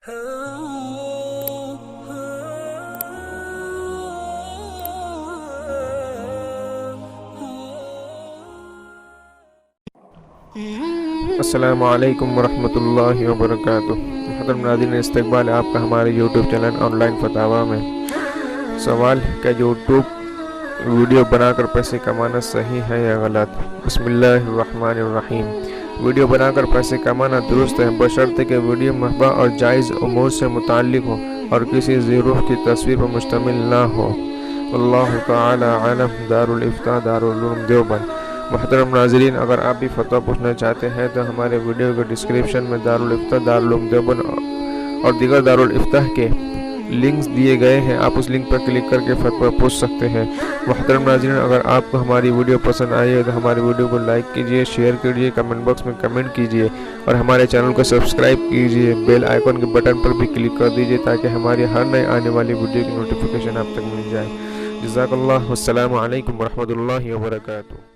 السلام علیکم ورحمۃ اللہ وبرکاتہ۔ محترم ناظرین، استقبال آپ کا ہمارے یوٹیوب چینل آن لائن فتاویٰ میں۔ سوال: کیا یوٹیوب ویڈیو بنا کر پیسے کمانا صحیح ہے یا غلط؟ بسم اللہ الرحمن الرحیم۔ ویڈیو بنا کر پیسے کمانا درست ہے، بشرطے کہ ویڈیو محبہ اور جائز امور سے متعلق ہو اور کسی ذی روح کی تصویر پر مشتمل نہ ہو۔ اللہ تعالی عالم۔ دارالفتاء دارالعلوم دیوبند۔ محترم ناظرین، اگر آپ بھی فتویٰ پوچھنا چاہتے ہیں تو ہمارے ویڈیو کے ڈسکرپشن میں دارالفتاء دارالعلوم دیوبند اور دیگر دارالفتاء کے لنکس دیے گئے ہیں، آپ اس لنک پر کلک کر کے فتویٰ پوچھ سکتے ہیں۔ محترم ناظرین، اگر آپ کو ہماری ویڈیو پسند آئی ہے تو ہماری ویڈیو کو لائک کیجئے، شیئر کیجئے، کمنٹ باکس میں کمنٹ کیجئے اور ہمارے چینل کو سبسکرائب کیجئے۔ بیل آئیکن کے بٹن پر بھی کلک کر دیجئے تاکہ ہماری ہر نئے آنے والی ویڈیو کی نوٹیفیکیشن آپ تک مل جائے۔ جزاک اللہ۔ والسلام علیکم ورحمۃ اللہ وبرکاتہ۔